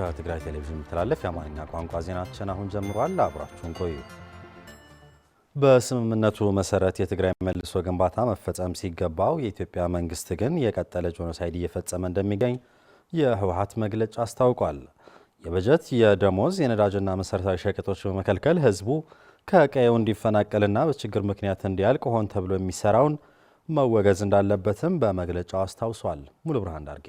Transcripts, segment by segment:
ከትግራይ ቴሌቪዥን ተላለፈ የአማርኛ ቋንቋ ዜናችን አሁን ጀምሯል። አብራችሁን ቆዩ። በስምምነቱ መሰረት የትግራይ መልሶ ግንባታ መፈጸም ሲገባው የኢትዮጵያ መንግስት ግን የቀጠለ ጄኖሳይድ እየፈጸመ እንደሚገኝ የህወሓት መግለጫ አስታውቋል። የበጀት፣ የደሞዝ፣ የነዳጅና መሰረታዊ ሸቀጦች በመከልከል ህዝቡ ከቀየው እንዲፈናቀልና በችግር ምክንያት እንዲያልቅ ሆን ተብሎ የሚሰራውን መወገዝ እንዳለበትም በመግለጫው አስታውሷል። ሙሉ ብርሃን ዳርጌ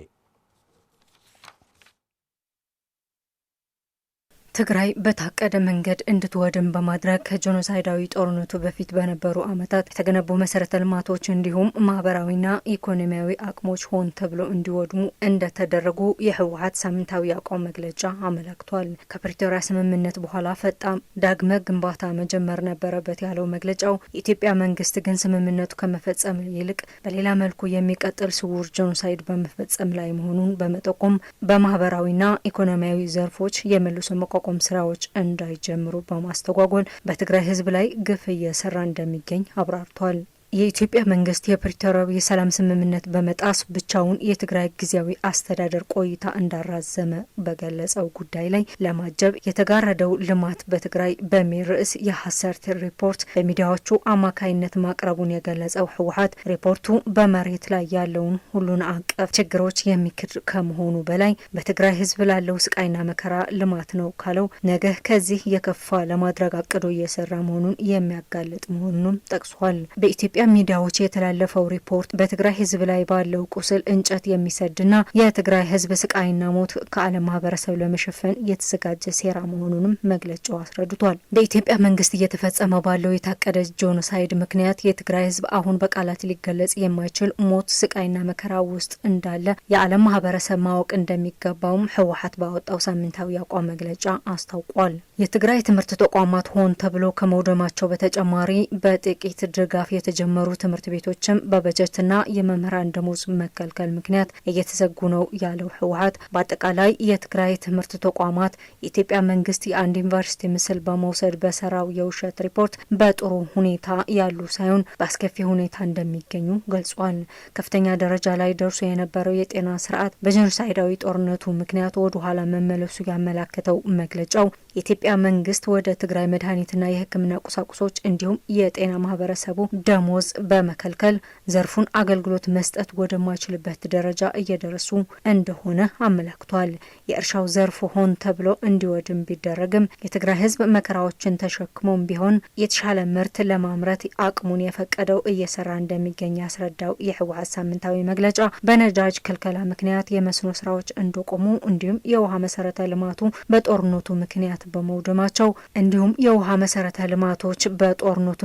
ትግራይ በታቀደ መንገድ እንድትወድም በማድረግ ከጄኖሳይዳዊ ጦርነቱ በፊት በነበሩ ዓመታት የተገነቡ መሰረተ ልማቶች እንዲሁም ማህበራዊና ኢኮኖሚያዊ አቅሞች ሆን ተብሎ እንዲወድሙ እንደተደረጉ የህወሓት ሳምንታዊ አቋም መግለጫ አመላክቷል። ከፕሪቶሪያ ስምምነት በኋላ ፈጣን ዳግመ ግንባታ መጀመር ነበረበት ያለው መግለጫው የኢትዮጵያ መንግስት ግን ስምምነቱ ከመፈጸም ይልቅ በሌላ መልኩ የሚቀጥል ስውር ጄኖሳይድ በመፈጸም ላይ መሆኑን በመጠቆም በማህበራዊና ኢኮኖሚያዊ ዘርፎች የመልሶ መቋቋም ስራዎች እንዳይጀምሩ በማስተጓጎል በትግራይ ህዝብ ላይ ግፍ እየሰራ እንደሚገኝ አብራርቷል። የኢትዮጵያ መንግስት የፕሪቶሪያው የሰላም ስምምነት በመጣስ ብቻውን የትግራይ ጊዜያዊ አስተዳደር ቆይታ እንዳራዘመ በገለጸው ጉዳይ ላይ ለማጀብ የተጋረደው ልማት በትግራይ በሚል ርዕስ የሐሰት ሪፖርት በሚዲያዎቹ አማካይነት ማቅረቡን የገለጸው ህወሓት ሪፖርቱ በመሬት ላይ ያለውን ሁሉን አቀፍ ችግሮች የሚክድ ከመሆኑ በላይ በትግራይ ህዝብ ላለው ስቃይና መከራ ልማት ነው ካለው ነገ ከዚህ የከፋ ለማድረግ አቅዶ እየሰራ መሆኑን የሚያጋልጥ መሆኑንም ጠቅሷል። በኢትዮጵያ ሚዲያዎች የተላለፈው ሪፖርት በትግራይ ህዝብ ላይ ባለው ቁስል እንጨት የሚሰድና የትግራይ ህዝብ ስቃይና ሞት ከዓለም ማህበረሰብ ለመሸፈን የተዘጋጀ ሴራ መሆኑንም መግለጫው አስረድቷል። በኢትዮጵያ መንግስት እየተፈጸመ ባለው የታቀደ ጄኖሳይድ ምክንያት የትግራይ ህዝብ አሁን በቃላት ሊገለጽ የማይችል ሞት፣ ስቃይና መከራ ውስጥ እንዳለ የዓለም ማህበረሰብ ማወቅ እንደሚገባውም ህወሓት ባወጣው ሳምንታዊ አቋም መግለጫ አስታውቋል። የትግራይ ትምህርት ተቋማት ሆን ተብሎ ከመውደማቸው በተጨማሪ በጥቂት ድጋፍ የተጀመሩ ትምህርት ቤቶችም በበጀትና የመምህራን ደሞዝ መከልከል ምክንያት እየተዘጉ ነው ያለው ህወሓት በአጠቃላይ የትግራይ ትምህርት ተቋማት የኢትዮጵያ መንግስት የአንድ ዩኒቨርሲቲ ምስል በመውሰድ በሰራው የውሸት ሪፖርት በጥሩ ሁኔታ ያሉ ሳይሆን በአስከፊ ሁኔታ እንደሚገኙ ገልጿል። ከፍተኛ ደረጃ ላይ ደርሶ የነበረው የጤና ስርዓት በጄኖሳይዳዊ ጦርነቱ ምክንያት ወደ ኋላ መመለሱ ያመላከተው መግለጫው የኢትዮጵያ መንግስት ወደ ትግራይ መድኃኒትና የሕክምና ቁሳቁሶች እንዲሁም የጤና ማህበረሰቡ ደሞዝ በመከልከል ዘርፉን አገልግሎት መስጠት ወደማይችልበት ደረጃ እየደረሱ እንደሆነ አመላክቷል። የእርሻው ዘርፍ ሆን ተብሎ እንዲወድም ቢደረግም የትግራይ ህዝብ መከራዎችን ተሸክሞም ቢሆን የተሻለ ምርት ለማምረት አቅሙን የፈቀደው እየሰራ እንደሚገኝ ያስረዳው የህወሓት ሳምንታዊ መግለጫ በነዳጅ ክልከላ ምክንያት የመስኖ ስራዎች እንደቆሙ እንዲሁም የውሃ መሰረተ ልማቱ በጦርነቱ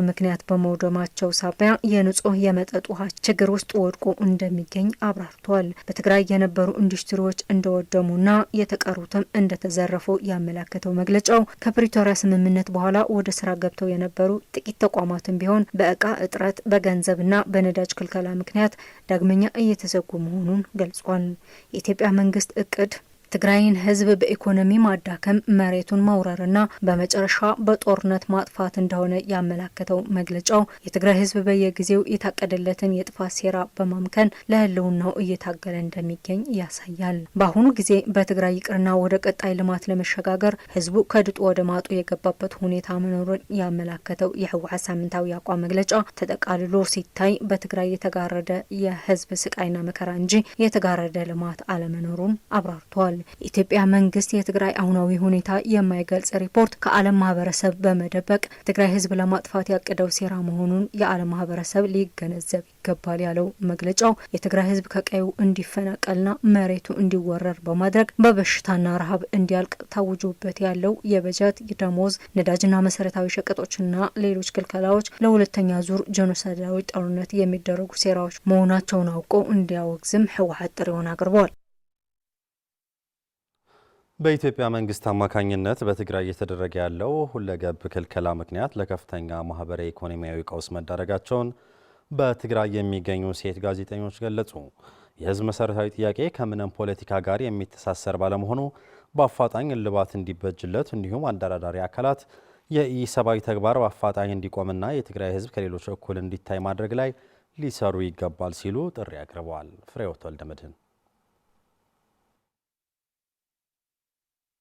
ምክንያት በመውደማቸው ሳቢያ የንጹህ የመጠጥ ውሃ ችግር ውስጥ ወድቆ እንደሚገኝ አብራርቷል። በትግራይ የነበሩ ኢንዱስትሪዎች እንደወደሙና የተቀሩትም እንደተዘረፉ ያመላከተው መግለጫው ከፕሪቶሪያ ስምምነት በኋላ ወደ ስራ ገብተው የነበሩ ጥቂት ተቋማትም ቢሆን በእቃ እጥረት፣ በገንዘብና በነዳጅ ክልከላ ምክንያት ዳግመኛ እየተዘጉ መሆኑን ገልጿል። የኢትዮጵያ መንግስት እቅድ ትግራይን ህዝብ በኢኮኖሚ ማዳከም፣ መሬቱን መውረርና በመጨረሻ በጦርነት ማጥፋት እንደሆነ ያመላከተው መግለጫው የትግራይ ህዝብ በየጊዜው የታቀደለትን የጥፋት ሴራ በማምከን ለህልውናው እየታገለ እንደሚገኝ ያሳያል። በአሁኑ ጊዜ በትግራይ ይቅርና ወደ ቀጣይ ልማት ለመሸጋገር ህዝቡ ከድጡ ወደ ማጡ የገባበት ሁኔታ መኖሩን ያመላከተው የህወሓት ሳምንታዊ አቋም መግለጫ ተጠቃልሎ ሲታይ በትግራይ የተጋረደ የህዝብ ስቃይና መከራ እንጂ የተጋረደ ልማት አለመኖሩን አብራርቷል። የኢትዮጵያ መንግስት የትግራይ አሁናዊ ሁኔታ የማይገልጽ ሪፖርት ከዓለም ማህበረሰብ በመደበቅ ትግራይ ህዝብ ለማጥፋት ያቀደው ሴራ መሆኑን የዓለም ማህበረሰብ ሊገነዘብ ይገባል ያለው መግለጫው የትግራይ ህዝብ ከቀዩ እንዲፈናቀልና መሬቱ እንዲወረር በማድረግ በበሽታና ረሃብ እንዲያልቅ ታውጆበት ያለው የበጀት፣ ደሞዝ፣ ነዳጅና መሰረታዊ ሸቀጦችና ሌሎች ክልከላዎች ለሁለተኛ ዙር ጄኖሳይዳዊ ጦርነት የሚደረጉ ሴራዎች መሆናቸውን አውቆ እንዲያወግዝም ህወሓት ጥሪውን አቅርቧል። በኢትዮጵያ መንግስት አማካኝነት በትግራይ እየተደረገ ያለው ሁለገብ ክልከላ ምክንያት ለከፍተኛ ማህበራዊ ኢኮኖሚያዊ ቀውስ መዳረጋቸውን በትግራይ የሚገኙ ሴት ጋዜጠኞች ገለጹ። የህዝብ መሰረታዊ ጥያቄ ከምንም ፖለቲካ ጋር የሚተሳሰር ባለመሆኑ በአፋጣኝ እልባት እንዲበጅለት እንዲሁም አደራዳሪ አካላት የኢሰብአዊ ተግባር በአፋጣኝ እንዲቆምና የትግራይ ህዝብ ከሌሎች እኩል እንዲታይ ማድረግ ላይ ሊሰሩ ይገባል ሲሉ ጥሪ አቅርበዋል። ፍሬህይወት ወልደመድህን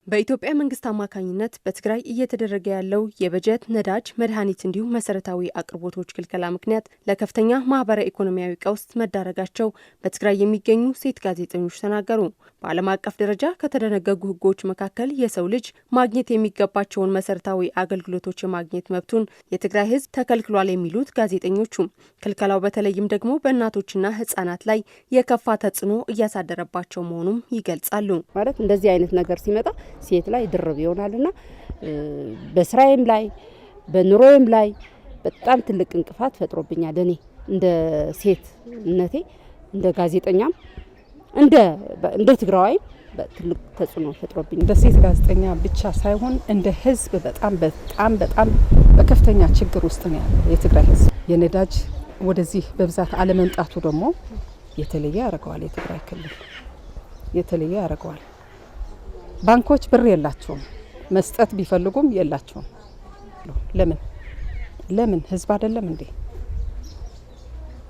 በኢትዮጵያ መንግስት አማካኝነት በትግራይ እየተደረገ ያለው የበጀት፣ ነዳጅ፣ መድኃኒት እንዲሁም መሰረታዊ አቅርቦቶች ክልከላ ምክንያት ለከፍተኛ ማህበራዊ ኢኮኖሚያዊ ቀውስ መዳረጋቸው በትግራይ የሚገኙ ሴት ጋዜጠኞች ተናገሩ። በዓለም አቀፍ ደረጃ ከተደነገጉ ህጎች መካከል የሰው ልጅ ማግኘት የሚገባቸውን መሰረታዊ አገልግሎቶች የማግኘት መብቱን የትግራይ ህዝብ ተከልክሏል የሚሉት ጋዜጠኞቹ ክልከላው በተለይም ደግሞ በእናቶችና ህጻናት ላይ የከፋ ተጽዕኖ እያሳደረባቸው መሆኑም ይገልጻሉ። ማለት እንደዚህ አይነት ነገር ሲመጣ ሴት ላይ ድርብ ይሆናልና በስራዬም ላይ በኑሮዬም ላይ በጣም ትልቅ እንቅፋት ፈጥሮብኛል። እኔ እንደ ሴትነቴ እንደ ጋዜጠኛም እንደ ትግራዋይ ትልቅ ተጽዕኖ ፈጥሮብኛል። እንደ ሴት ጋዜጠኛ ብቻ ሳይሆን እንደ ህዝብ በጣም በከፍተኛ ችግር ውስጥ ነው ያለው የትግራይ ህዝብ። የነዳጅ ወደዚህ በብዛት አለመምጣቱ ደግሞ የተለየ ያደርገዋል። የትግራይ ክልል የተለየ ያደርገዋል። ባንኮች ብር የላቸውም፣ መስጠት ቢፈልጉም የላቸውም። ለምን ህዝብ አይደለም እንዴ?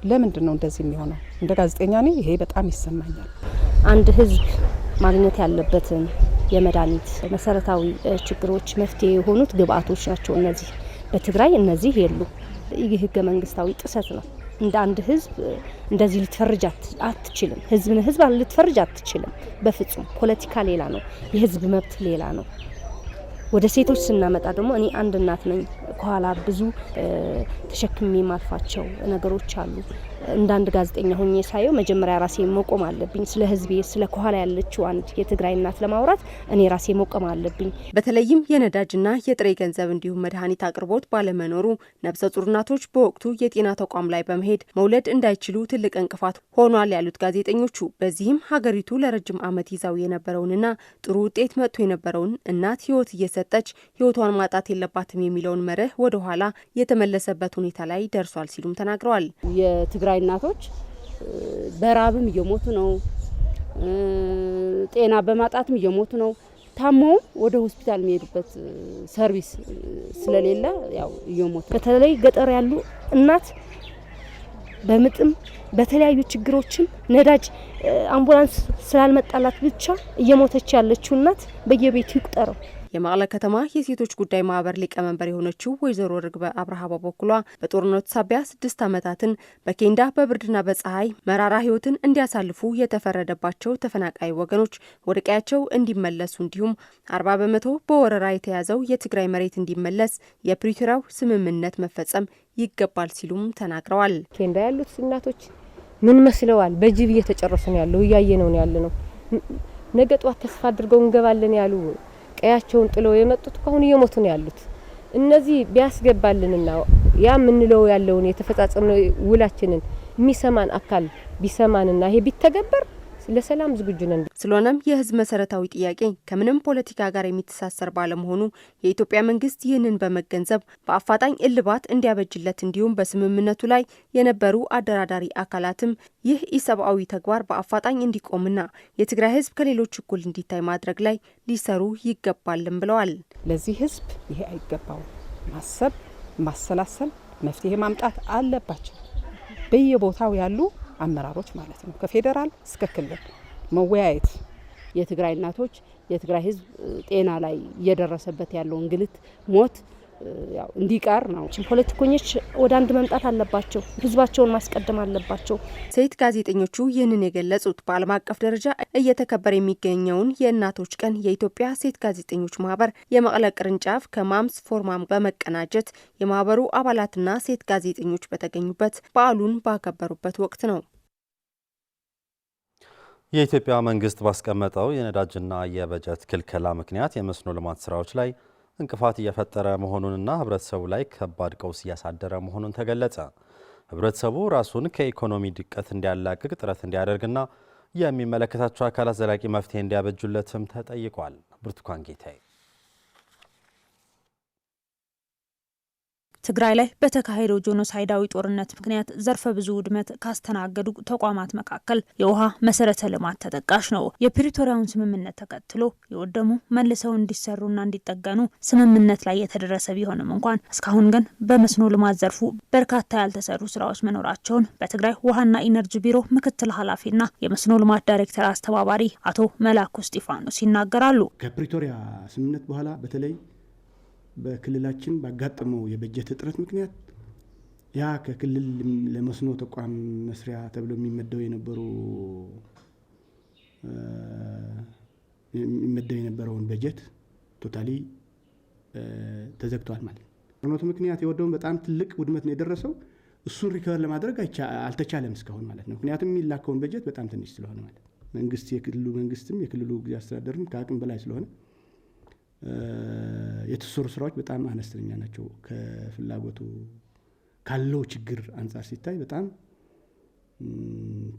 ለምንድን ነው እንደዚህ የሚሆነው? እንደ ጋዜጠኛ ነኝ ይሄ በጣም ይሰማኛል። አንድ ህዝብ ማግኘት ያለበትን የመድኃኒት መሰረታዊ ችግሮች መፍትሄ የሆኑት ግብአቶች ናቸው። እነዚህ በትግራይ እነዚህ የሉ። ይህ ህገ መንግስታዊ ጥሰት ነው። እንደ አንድ ህዝብ እንደዚህ ልትፈርጅ አትችልም። ህዝብን ህዝብ ልትፈርጅ አትችልም በፍጹም። ፖለቲካ ሌላ ነው፣ የህዝብ መብት ሌላ ነው። ወደ ሴቶች ስናመጣ ደግሞ እኔ አንድ እናት ነኝ። ከኋላ ብዙ ተሸክሜ ማልፋቸው ነገሮች አሉ። እንደ አንድ ጋዜጠኛ ሆኜ ሳየው መጀመሪያ ራሴ መቆም አለብኝ። ስለ ህዝቤ፣ ስለ ከኋላ ያለችው አንድ የትግራይ እናት ለማውራት እኔ ራሴ መቆም አለብኝ። በተለይም የነዳጅና የጥሬ ገንዘብ እንዲሁም መድኃኒት አቅርቦት ባለመኖሩ ነብሰ ጡር እናቶች በወቅቱ የጤና ተቋም ላይ በመሄድ መውለድ እንዳይችሉ ትልቅ እንቅፋት ሆኗል ያሉት ጋዜጠኞቹ፣ በዚህም ሀገሪቱ ለረጅም ዓመት ይዛው የነበረውንና ጥሩ ውጤት መጥቶ የነበረውን እናት ህይወት እየሰጠች ህይወቷን ማጣት የለባትም የሚለውን መርህ ወደ ኋላ የተመለሰበት ሁኔታ ላይ ደርሷል ሲሉም ተናግረዋል። የትግራይ እናቶች በራብም እየሞቱ ነው፣ ጤና በማጣትም እየሞቱ ነው። ታመው ወደ ሆስፒታል የሚሄዱበት ሰርቪስ ስለሌለ ያው እየሞቱ። በተለይ ገጠር ያሉ እናት በምጥም በተለያዩ ችግሮችም ነዳጅ አምቡላንስ ስላልመጣላት ብቻ እየሞተች ያለችው እናት በየቤቱ ይቁጠረው። የመቀለ ከተማ የሴቶች ጉዳይ ማህበር ሊቀመንበር የሆነችው ወይዘሮ ርግበ አብርሃ በበኩሏ በጦርነቱ ሳቢያ 6 ዓመታትን በኬንዳ በብርድና በፀሐይ መራራ ህይወትን እንዲያሳልፉ የተፈረደባቸው ተፈናቃይ ወገኖች ወደ ቀያቸው እንዲመለሱ እንዲሁም 40 በመቶ በወረራ የተያዘው የትግራይ መሬት እንዲመለስ የፕሪቶሪያው ስምምነት መፈጸም ይገባል ሲሉም ተናግረዋል። ኬንዳ ያሉት እናቶች ምን መስለዋል? በጅብ እየተጨረሱ ነው ያለው፣ እያየ ነው ያለ ነው። ነገ ጧት ተስፋ አድርገው እንገባለን ያሉ ቀያቸውን ጥለው የመጡት አሁን እየሞቱ ነው ያሉት። እነዚህ ቢያስገባልንና ያ ምንለው ያለውን የተፈጻጸመ ውላችንን የሚሰማን አካል ቢሰማንና ይሄ ቢተገበር ለሰላም ዝግጁ ነን። ስለሆነም የህዝብ መሰረታዊ ጥያቄ ከምንም ፖለቲካ ጋር የሚተሳሰር ባለመሆኑ የኢትዮጵያ መንግስት ይህንን በመገንዘብ በአፋጣኝ እልባት እንዲያበጅለት እንዲሁም በስምምነቱ ላይ የነበሩ አደራዳሪ አካላትም ይህ ኢሰብአዊ ተግባር በአፋጣኝ እንዲቆምና የትግራይ ህዝብ ከሌሎች እኩል እንዲታይ ማድረግ ላይ ሊሰሩ ይገባልም ብለዋል። ለዚህ ህዝብ ይሄ አይገባው። ማሰብ፣ ማሰላሰል፣ መፍትሄ ማምጣት አለባቸው በየቦታው ያሉ አመራሮች ማለት ነው። ከፌዴራል እስከ ክልል መወያየት። የትግራይ እናቶች የትግራይ ህዝብ ጤና ላይ እየደረሰበት ያለው እንግልት፣ ሞት ያው እንዲቀር ነው። ፖለቲከኞች ወደ አንድ መምጣት አለባቸው፣ ህዝባቸውን ማስቀደም አለባቸው። ሴት ጋዜጠኞቹ ይህንን የገለጹት በዓለም አቀፍ ደረጃ እየተከበረ የሚገኘውን የእናቶች ቀን የኢትዮጵያ ሴት ጋዜጠኞች ማህበር የመቀለ ቅርንጫፍ ከማምስ ፎርማም በመቀናጀት የማህበሩ አባላትና ሴት ጋዜጠኞች በተገኙበት በዓሉን ባከበሩበት ወቅት ነው። የኢትዮጵያ መንግስት ባስቀመጠው የነዳጅና የበጀት ክልከላ ምክንያት የመስኖ ልማት ስራዎች ላይ እንቅፋት እየፈጠረ መሆኑንና ህብረተሰቡ ላይ ከባድ ቀውስ እያሳደረ መሆኑን ተገለጸ። ህብረተሰቡ ራሱን ከኢኮኖሚ ድቀት እንዲያላቅቅ ጥረት እንዲያደርግና የሚመለከታቸው አካላት ዘላቂ መፍትሄ እንዲያበጁለትም ተጠይቋል። ብርቱካን ጌታዬ ትግራይ ላይ በተካሄደው ጄኖሳይዳዊ ጦርነት ምክንያት ዘርፈ ብዙ ውድመት ካስተናገዱ ተቋማት መካከል የውሃ መሰረተ ልማት ተጠቃሽ ነው። የፕሪቶሪያውን ስምምነት ተከትሎ የወደሙ መልሰው እንዲሰሩና እንዲጠገኑ ስምምነት ላይ የተደረሰ ቢሆንም እንኳን እስካሁን ግን በመስኖ ልማት ዘርፉ በርካታ ያልተሰሩ ስራዎች መኖራቸውን በትግራይ ውሃና ኢነርጂ ቢሮ ምክትል ኃላፊና የመስኖ ልማት ዳይሬክተር አስተባባሪ አቶ መላኩ እስጢፋኖስ ይናገራሉ። ከፕሪቶሪያ ስምምነት በኋላ በተለይ በክልላችን ባጋጠመው የበጀት እጥረት ምክንያት ያ ከክልል ለመስኖ ተቋም መስሪያ ተብሎ የሚመደው የነበረውን በጀት ቶታሊ ተዘግቷል ማለት ነው። ጦርነቱ ምክንያት የወደውን በጣም ትልቅ ውድመት ነው የደረሰው። እሱን ሪከቨር ለማድረግ አልተቻለም እስካሁን ማለት ነው። ምክንያቱም የሚላከውን በጀት በጣም ትንሽ ስለሆነ ማለት ነው። መንግስት የክልሉ መንግስትም የክልሉ ጊዜያዊ አስተዳደርም ከአቅም በላይ ስለሆነ የተሰሩ ስራዎች በጣም አነስተኛ ናቸው። ከፍላጎቱ ካለው ችግር አንጻር ሲታይ በጣም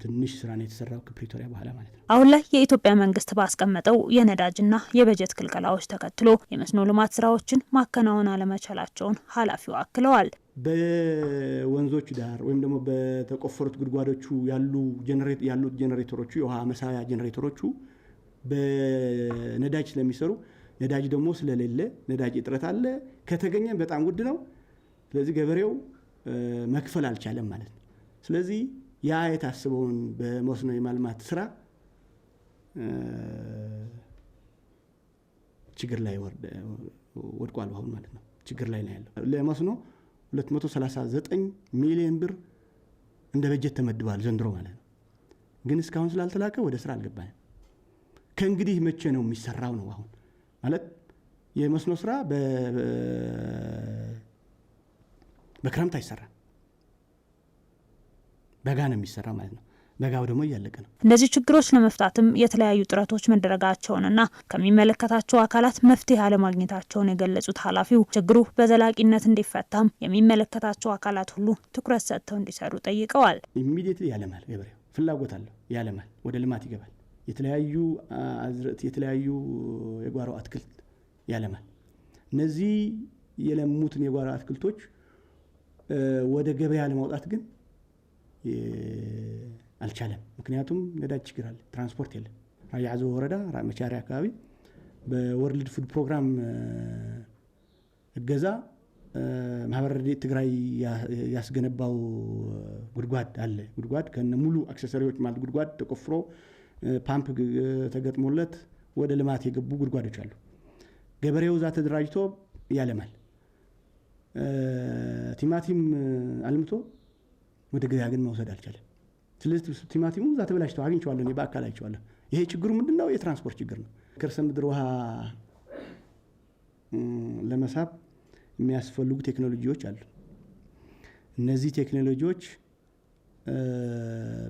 ትንሽ ስራ ነው የተሰራው ከፕሪቶሪያ በኋላ ማለት ነው። አሁን ላይ የኢትዮጵያ መንግስት ባስቀመጠው የነዳጅና የበጀት ክልከላዎች ተከትሎ የመስኖ ልማት ስራዎችን ማከናወን አለመቻላቸውን ኃላፊው አክለዋል። በወንዞች ዳር ወይም ደግሞ በተቆፈሩት ጉድጓዶቹ ያሉት ጄኔሬተሮቹ የውሃ መሳያ ጄኔሬተሮቹ በነዳጅ ስለሚሰሩ ነዳጅ ደግሞ ስለሌለ ነዳጅ እጥረት አለ። ከተገኘ በጣም ውድ ነው። ስለዚህ ገበሬው መክፈል አልቻለም ማለት ነው። ስለዚህ ያ የታሰበውን በመስኖ የማልማት ስራ ችግር ላይ ወድቋል አሁን ማለት ነው። ችግር ላይ ነው ያለው። ለመስኖ 239 ሚሊዮን ብር እንደ በጀት ተመድቧል ዘንድሮ ማለት ነው። ግን እስካሁን ስላልተላከ ወደ ስራ አልገባንም። ከእንግዲህ መቼ ነው የሚሰራው ነው አሁን ማለት የመስኖ ስራ በክረምት አይሰራም፣ በጋ ነው የሚሰራ ማለት ነው። በጋው ደግሞ እያለቀ ነው። እነዚህ ችግሮች ለመፍታትም የተለያዩ ጥረቶች መደረጋቸውንና ከሚመለከታቸው አካላት መፍትሄ አለማግኘታቸውን የገለጹት ኃላፊው ችግሩ በዘላቂነት እንዲፈታም የሚመለከታቸው አካላት ሁሉ ትኩረት ሰጥተው እንዲሰሩ ጠይቀዋል። ኢሚዲየትሊ ያለማል፣ ገበሬው ፍላጎት አለው፣ ያለማል፣ ወደ ልማት ይገባል። የተለያዩ አዝርዕት የተለያዩ የጓሮ አትክልት ያለማል። እነዚህ የለሙትን የጓሮ አትክልቶች ወደ ገበያ ለማውጣት ግን አልቻለም። ምክንያቱም ነዳጅ ችግር አለ፣ ትራንስፖርት የለም። ራያ አዘቦ ወረዳ መቻሪያ አካባቢ በወርልድ ፉድ ፕሮግራም እገዛ ማህበረ ረድኤት ትግራይ ያስገነባው ጉድጓድ አለ። ጉድጓድ ከነ ሙሉ አክሰሰሪዎች ማለት ጉድጓድ ተቆፍሮ ፓምፕ ተገጥሞለት ወደ ልማት የገቡ ጉድጓዶች አሉ። ገበሬው እዛ ተደራጅቶ ያለማል። ቲማቲም አልምቶ ወደ ገበያ ግን መውሰድ አልቻለም። ስለዚህ ቲማቲሙ እዛ ተበላሽቶ አግኝቼዋለሁ፣ እኔ በአካል አይቼዋለሁ። ይሄ ችግሩ ምንድነው? የትራንስፖርት ችግር ነው። ከርሰ ምድር ውሃ ለመሳብ የሚያስፈልጉ ቴክኖሎጂዎች አሉ። እነዚህ ቴክኖሎጂዎች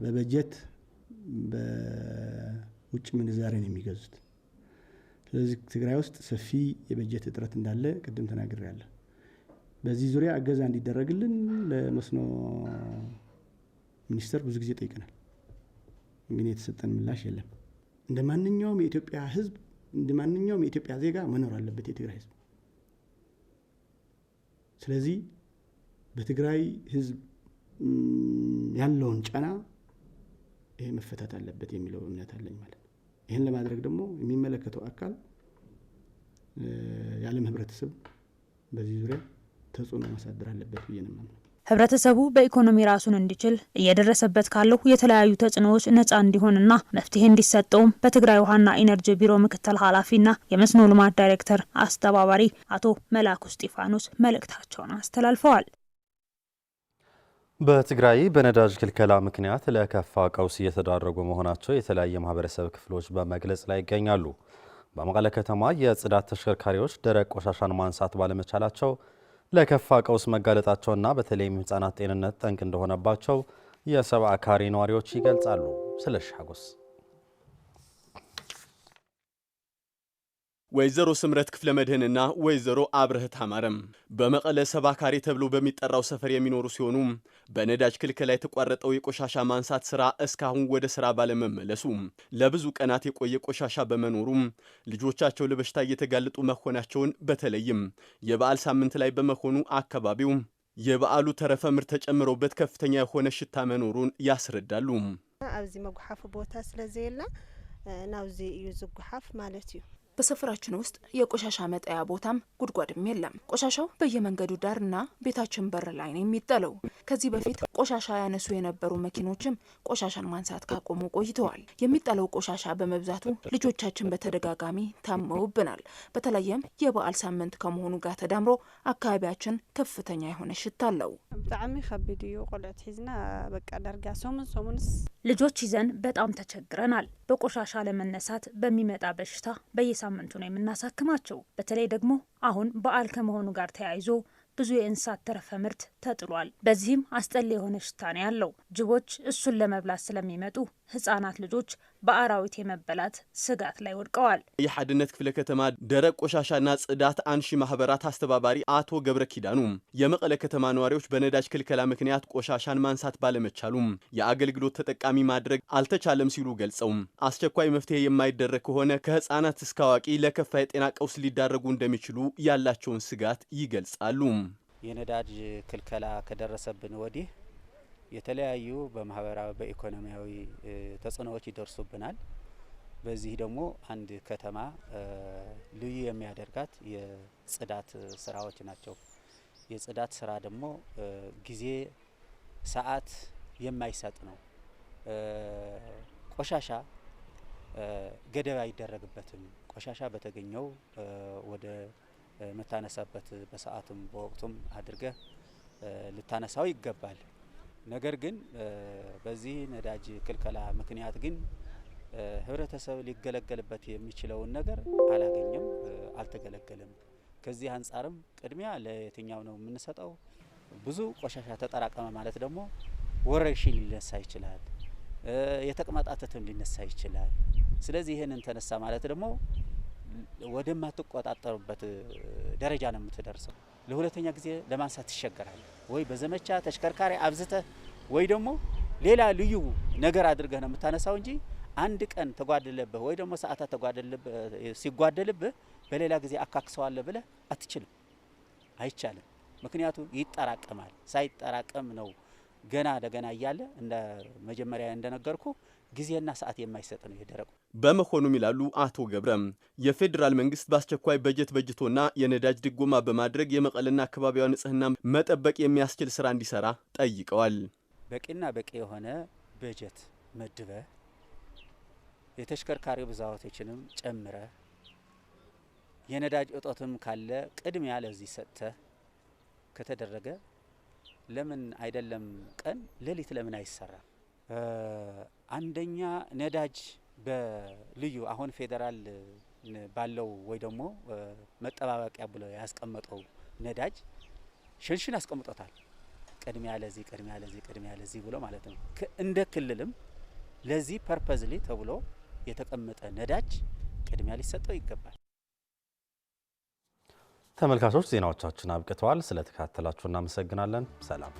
በበጀት በውጭ ምንዛሬ ነው የሚገዙት። ስለዚህ ትግራይ ውስጥ ሰፊ የበጀት እጥረት እንዳለ ቅድም ተናግሬያለሁ። በዚህ ዙሪያ እገዛ እንዲደረግልን ለመስኖ ሚኒስቴር ብዙ ጊዜ ጠይቀናል። ግን የተሰጠን ምላሽ የለም። እንደ ማንኛውም የኢትዮጵያ ሕዝብ እንደ ማንኛውም የኢትዮጵያ ዜጋ መኖር አለበት የትግራይ ሕዝብ። ስለዚህ በትግራይ ሕዝብ ያለውን ጫና ይሄ መፈታት አለበት የሚለው እምነት አለኝ ማለት ነው። ይህን ለማድረግ ደግሞ የሚመለከተው አካል የዓለም ህብረተሰብ በዚህ ዙሪያ ተጽዕኖ ማሳደር አለበት ብዬ ነው የማምነው። ህብረተሰቡ በኢኮኖሚ ራሱን እንዲችል እየደረሰበት ካለው የተለያዩ ተጽዕኖዎች ነፃ እንዲሆንና መፍትሄ እንዲሰጠውም በትግራይ ውሃና ኢነርጂ ቢሮ ምክትል ኃላፊና የመስኖ ልማት ዳይሬክተር አስተባባሪ አቶ መላኩ እስጢፋኖስ መልእክታቸውን አስተላልፈዋል። በትግራይ በነዳጅ ክልከላ ምክንያት ለከፋ ቀውስ እየተዳረጉ መሆናቸው የተለያየ ማህበረሰብ ክፍሎች በመግለጽ ላይ ይገኛሉ። በመቀለ ከተማ የጽዳት ተሽከርካሪዎች ደረቅ ቆሻሻን ማንሳት ባለመቻላቸው ለከፋ ቀውስ መጋለጣቸውና በተለይም ህጻናት ጤንነት ጠንቅ እንደሆነባቸው የሰብአ ካሪ ነዋሪዎች ይገልጻሉ። ስለሻጎስ ወይዘሮ ስምረት ክፍለ መድህንና ወይዘሮ አብረህት አማረም በመቀለ ሰባካሪ ተብሎ በሚጠራው ሰፈር የሚኖሩ ሲሆኑ በነዳጅ ክልከላ የተቋረጠው የቆሻሻ ማንሳት ስራ እስካሁን ወደ ስራ ባለመመለሱ ለብዙ ቀናት የቆየ ቆሻሻ በመኖሩ ልጆቻቸው ለበሽታ እየተጋለጡ መሆናቸውን በተለይም የበዓል ሳምንት ላይ በመሆኑ አካባቢው የበዓሉ ተረፈ ምርት ተጨምሮበት ከፍተኛ የሆነ ሽታ መኖሩን ያስረዳሉ። ኣብዚ መጓሓፍ ቦታ ስለዘየላ ናውዚ እዩ ዝጓሓፍ ማለት እዩ። በሰፈራችን ውስጥ የቆሻሻ መጣያ ቦታም ጉድጓድም የለም። ቆሻሻው በየመንገዱ ዳርና ቤታችን በር ላይ ነው የሚጣለው። ከዚህ በፊት ቆሻሻ ያነሱ የነበሩ መኪኖችም ቆሻሻን ማንሳት ካቆሙ ቆይተዋል። የሚጣለው ቆሻሻ በመብዛቱ ልጆቻችን በተደጋጋሚ ታመውብናል። በተለይም የበዓል ሳምንት ከመሆኑ ጋር ተዳምሮ አካባቢያችን ከፍተኛ የሆነ ሽታ አለው። ብጣዕሚ ከቢድ እዩ። ቆልዕት ሒዝና በቃ ዳርጋ ሰሙንስ ልጆች ይዘን በጣም ተቸግረናል። በቆሻሻ ለመነሳት በሚመጣ በሽታ በየሳምንቱ ነው የምናሳክማቸው። በተለይ ደግሞ አሁን በዓል ከመሆኑ ጋር ተያይዞ ብዙ የእንስሳት ተረፈ ምርት ተጥሏል። በዚህም አስጠሊ የሆነ ሽታ ነው ያለው። ጅቦች እሱን ለመብላት ስለሚመጡ ህጻናት ልጆች በአራዊት የመበላት ስጋት ላይ ወድቀዋል። የሓድነት ክፍለ ከተማ ደረቅ ቆሻሻና ጽዳት አንሺ ማህበራት አስተባባሪ አቶ ገብረ ኪዳኑ የመቀለ ከተማ ነዋሪዎች በነዳጅ ክልከላ ምክንያት ቆሻሻን ማንሳት ባለመቻሉም የአገልግሎት ተጠቃሚ ማድረግ አልተቻለም ሲሉ ገልጸው አስቸኳይ መፍትሄ የማይደረግ ከሆነ ከህጻናት እስከ አዋቂ ለከፋ የጤና ቀውስ ሊዳረጉ እንደሚችሉ ያላቸውን ስጋት ይገልጻሉ። የነዳጅ ክልከላ ከደረሰብን ወዲህ የተለያዩ በማህበራዊ በኢኮኖሚያዊ ተጽዕኖዎች ይደርሱብናል። በዚህ ደግሞ አንድ ከተማ ልዩ የሚያደርጋት የጽዳት ስራዎች ናቸው። የጽዳት ስራ ደግሞ ጊዜ ሰዓት የማይሰጥ ነው። ቆሻሻ ገደብ አይደረግበትም። ቆሻሻ በተገኘው ወደ መታነሳበት በሰዓቱም በወቅቱም አድርገህ ልታነሳው ይገባል። ነገር ግን በዚህ ነዳጅ ክልከላ ምክንያት ግን ህብረተሰብ ሊገለገልበት የሚችለውን ነገር አላገኘም፣ አልተገለገለም። ከዚህ አንጻርም ቅድሚያ ለየትኛው ነው የምንሰጠው? ብዙ ቆሻሻ ተጠራቀመ ማለት ደግሞ ወረርሽኝ ሊነሳ ይችላል፣ የተቅማጥ አተትም ሊነሳ ይችላል። ስለዚህ ይህንን ተነሳ ማለት ደግሞ ወደማትቆጣጠሩበት ደረጃ ነው የምትደርሰው። ለሁለተኛ ጊዜ ለማንሳት ይሸገራል። ወይ በዘመቻ ተሽከርካሪ አብዝተ ወይ ደግሞ ሌላ ልዩ ነገር አድርገህ ነው የምታነሳው እንጂ አንድ ቀን ተጓደለብህ ወይ ደግሞ ሰዓታት ተጓደለብህ ሲጓደልብህ በሌላ ጊዜ አካክሰዋለህ ብለህ አትችልም፣ አይቻልም። ምክንያቱም ይጠራቀማል። ሳይጠራቀም ነው ገና ደገና እያለ እንደ መጀመሪያ እንደነገርኩ ጊዜና ሰዓት የማይሰጥ ነው የደረቁ። በመሆኑም ይላሉ አቶ ገብረም የፌዴራል መንግስት በአስቸኳይ በጀት በጅቶና የነዳጅ ድጎማ በማድረግ የመቀለና አካባቢዋ ንጽህና መጠበቅ የሚያስችል ስራ እንዲሰራ ጠይቀዋል። በቂና በቂ የሆነ በጀት መድበ የተሽከርካሪ ብዛቶችንም ጨምረ የነዳጅ እጦትም ካለ ቅድሚያ ለዚህ ሰጥተ ከተደረገ ለምን አይደለም ቀን ሌሊት ለምን አይሰራ? አንደኛ ነዳጅ በልዩ አሁን ፌዴራል ባለው ወይ ደግሞ መጠባበቂያ ብሎ ያስቀመጠው ነዳጅ ሽንሽን አስቀምጦታል። ቅድሚያ ለዚህ ቅድሚያ ለዚህ ቅድሚያ ለዚህ ብሎ ማለት ነው። እንደ ክልልም ለዚህ ፐርፐዝሊ ተብሎ የተቀመጠ ነዳጅ ቅድሚያ ሊሰጠው ይገባል። ተመልካቾች ዜናዎቻችን አብቅተዋል። ስለተከታተላችሁ እናመሰግናለን። ሰላም